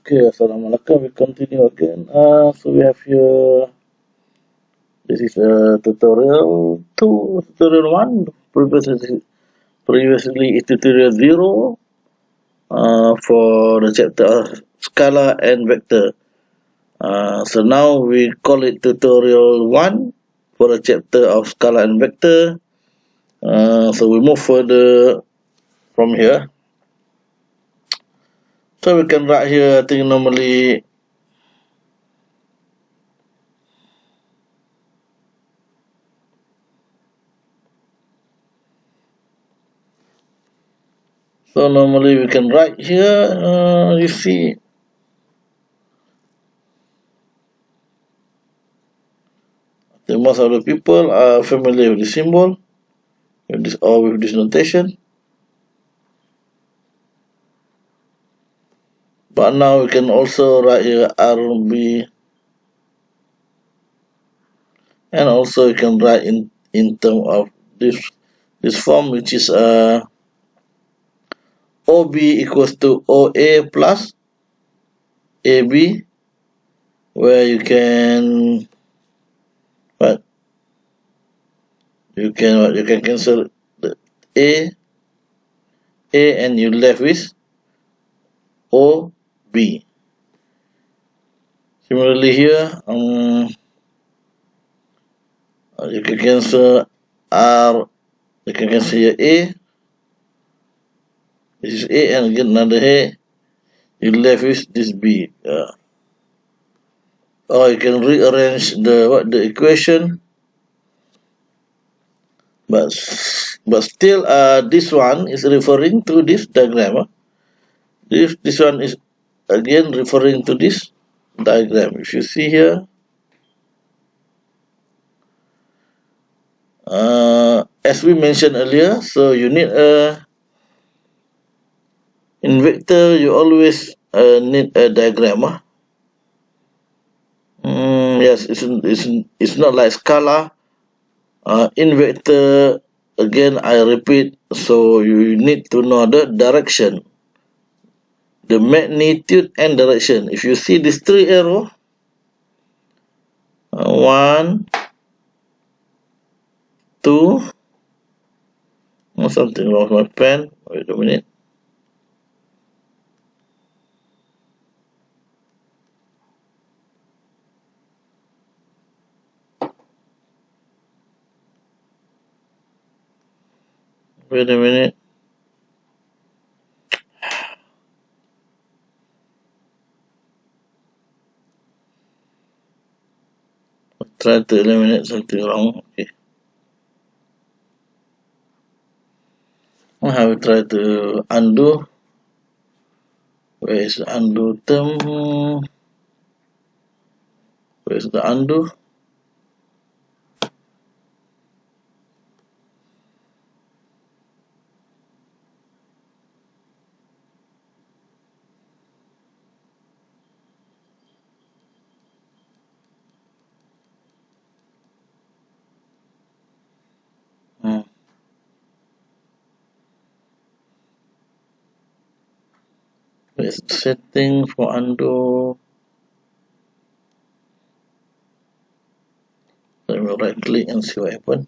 Okay, Assalamualaikum. We continue again. So we have here, this is tutorial 2, tutorial 1. Previously is tutorial 0 for the chapter of scalar and vector. So now we call it tutorial 1 for the chapter of scalar and vector. So we move further from here. So we can write here, I think normally, so normally we can write here, you see, most of the people are familiar with the symbol, with this or with this notation. But now we can also write here RB, and also you can write in term of this form, which is OB equals to OA plus AB, where you can you can cancel the A and you left with OB. Similarly here, you can cancel R, you can cancel here A, this is A, and get another A, you left with this B. Or you can rearrange the equation, but still this one is referring to this diagram. This one is again referring to this diagram. If you see here, as we mentioned earlier, so you need in vector you always need a diagram. Yes, it's not like scalar. In vector, again I repeat, so you need to know the direction, the magnitude and direction. If you see these three arrows, one, two, something wrong with my pen. Wait a minute. Wait a minute. Try to eliminate something wrong. Okay. I have tried to undo. Where is the undo term? Where is the undo? Where is the setting for undo? Let me right click and see what happens.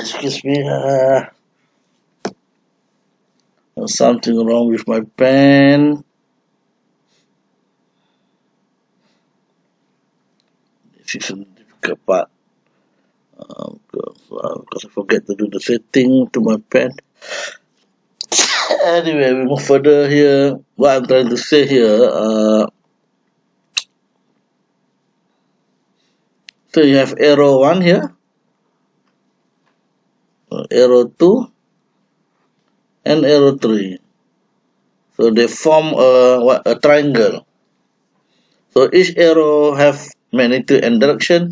Excuse me, there's something wrong with my pen. This is a difficult part because I forget to do the setting to my pen. Anyway, we move further here. What I'm trying to say here, so you have arrow 1 here, arrow 2, and arrow 3. So they form a triangle. So each arrow have magnitude and direction.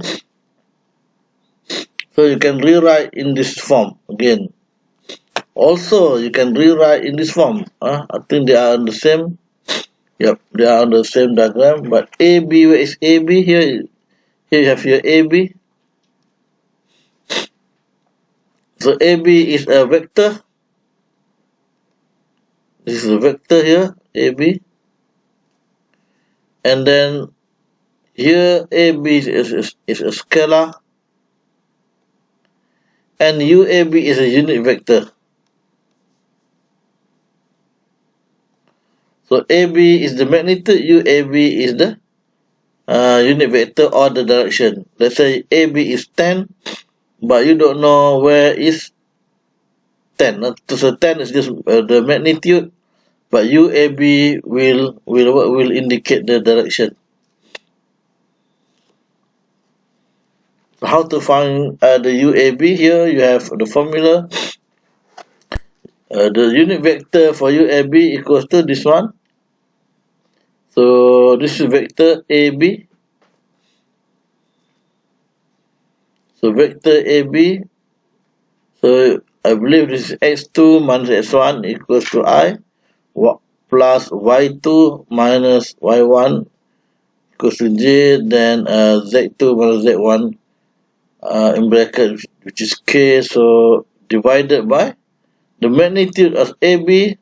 So you can rewrite in this form again. Also, you can rewrite in this form. I think they are the same. Yep, they are on the same diagram, but AB, where is AB here? Here you have your AB. So AB is a vector. This is a vector here, AB. And then here AB is a scalar. And UAB is a unit vector. So AB is the magnitude, UAB is the unit vector or the direction. Let's say AB is 10, but you don't know where is 10. So 10 is just the magnitude, but UAB will indicate the direction. So how to find the UAB? Here you have the formula. The unit vector for UAB equals to this one. So this is vector AB. So vector AB. So I believe this is x2 minus x1 equals to I plus y2 minus y1 equals to j, then z2 minus z1 in bracket, which is k, so divided by the magnitude of AB.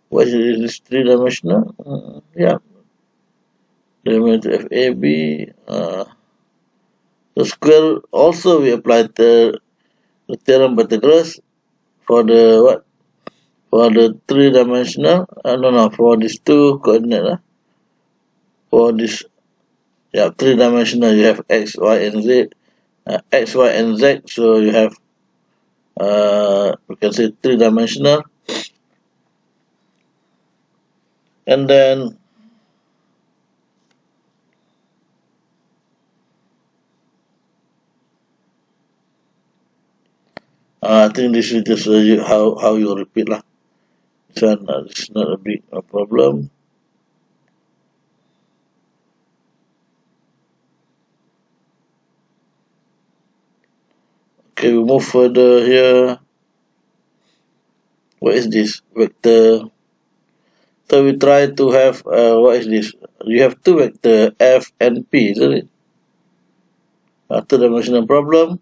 What is this, three-dimensional? Yeah, the magnitude of AB. The square, also we applied the theorem Pythagoras for the what? For the three-dimensional, for these two coordinate, for this, yeah, three-dimensional, you have x, y, and z, x, y, and z, so you have, we can say three-dimensional, and then, I think this is just how you repeat lah. This one, it's not a big problem. Okay, we move further here. What is this? Vector. So we try to have, what is this? You have two vector F and P, isn't it? Two-dimensional problem.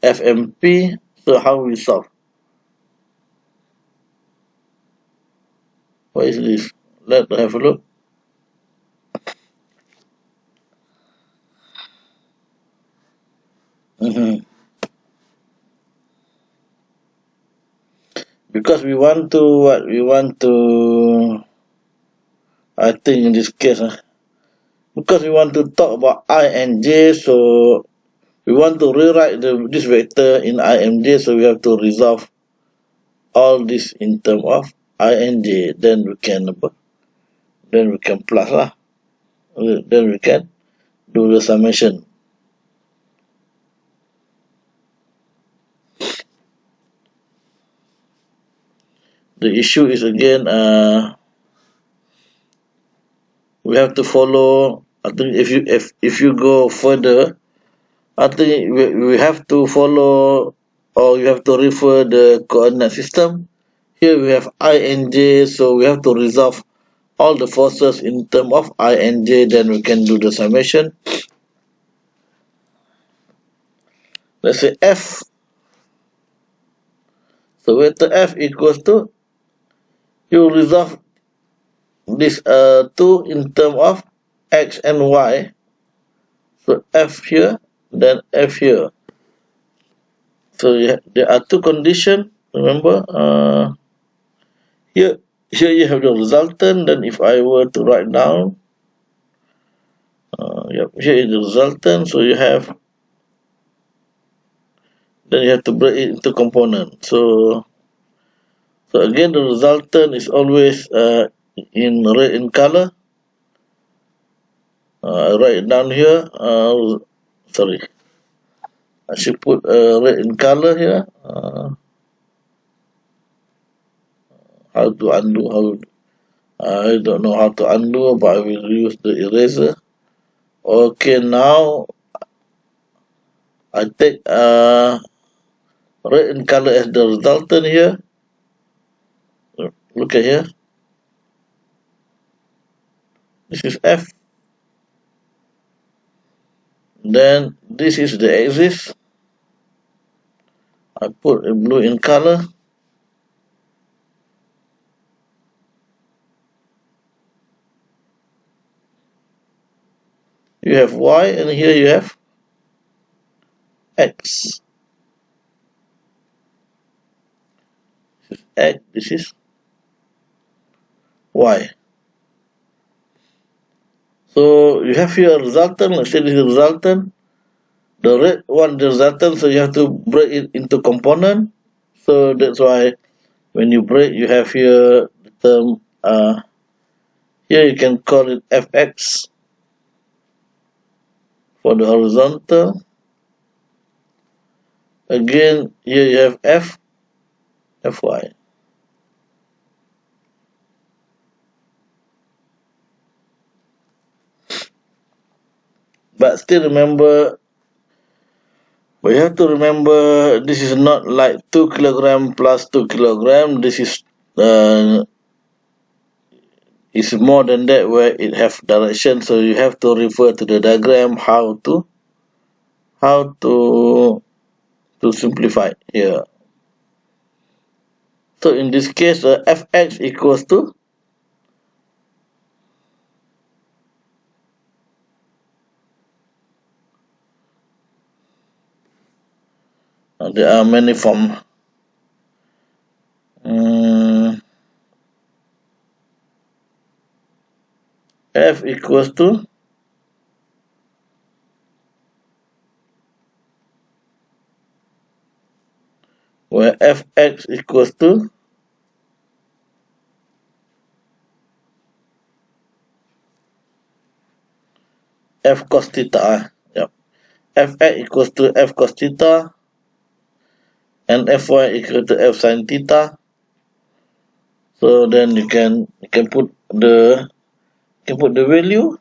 F and P. So how we solve? What is this? Let's have a look. Because we want to what? We want to, I think in this case, because we want to talk about I and J, so we want to rewrite this vector in I and J, so we have to resolve all this in terms of I and J. Then we can plus lah. Then we can do the summation. The issue is again, we have to follow. I think if you go further, I think we have to follow, or you have to refer the coordinate system. Here we have I and J, so we have to resolve all the forces in terms of I and J, then we can do the summation. Let's say F. So vector F equals to, you resolve this two in terms of X and Y. So F here, then F here. So there are two conditions. Remember, here you have the resultant. Then if I were to write down, here is the resultant. So you have, then you have to break it into components. So again, the resultant is always in red in color. I write it down here. Sorry, I should put red in color here. How to undo? I don't know how to undo, but I will use the eraser. Okay, now I take red in color as the resultant here. Look at here. This is F. Then this is the axis. I put a blue in color. You have Y, and here you have X. X, this is Y. So you have here a resultant. Let's say this is the resultant. The red one the resultant, so you have to break it into component. So that's why when you break, you have here the term. Here you can call it Fx for the horizontal. Again, here you have Fy. But still remember, we have to remember this is not like 2 kilogram plus 2 kilogram. This is more than that, where it have direction. So you have to refer to the diagram how to simplify here. So in this case, Fx equals to there are many forms. F equals to where Fx equals to F cos theta. Yep. Fx equals to F cos theta and Fy equal to F sin theta. So then you can put the value,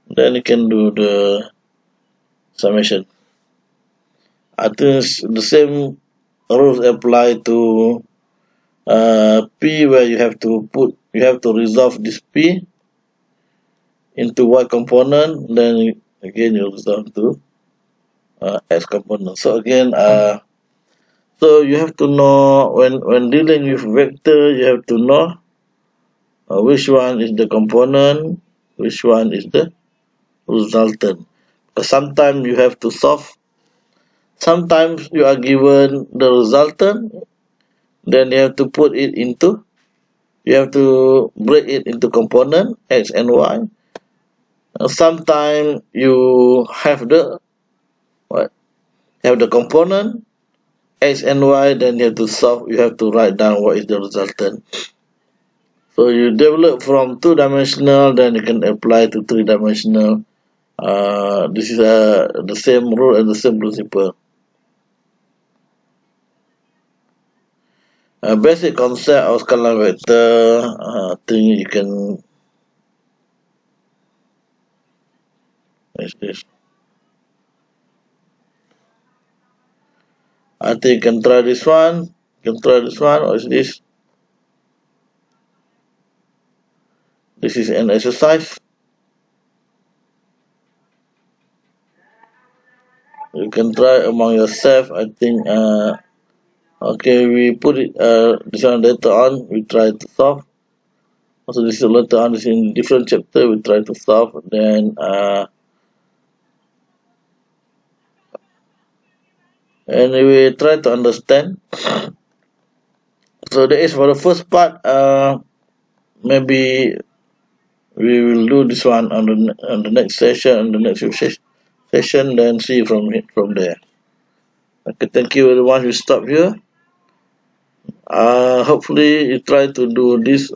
then you can do the summation. I think the same rules apply to P, where you have to resolve this P into Y component, then again you resolve to X component. So again, so you have to know when dealing with vector, you have to know which one is the component, which one is the resultant. Because sometimes you have to solve. Sometimes you are given the resultant, then you have to put it into. You have to break it into component X and Y. Sometimes you have the component X and Y, then you have to solve. You have to write down what is the resultant. So you develop from 2-dimensional, then you can apply to 3-dimensional. This is the same rule and the same principle. Basic concept of scalar vector. I think you can. What's this? I think you can try this one. You can try this one. What is this? This is an exercise. You can try among yourself. I think. Okay, we put it. This one later on. We try to solve. Also, this is later on. This is in different chapter. We try to solve. Then. And we try to understand. So that is for the first part. Maybe we will do this one on the next session, on the next session, then see from there. Okay, thank you everyone who stopped here. Hopefully you try to do this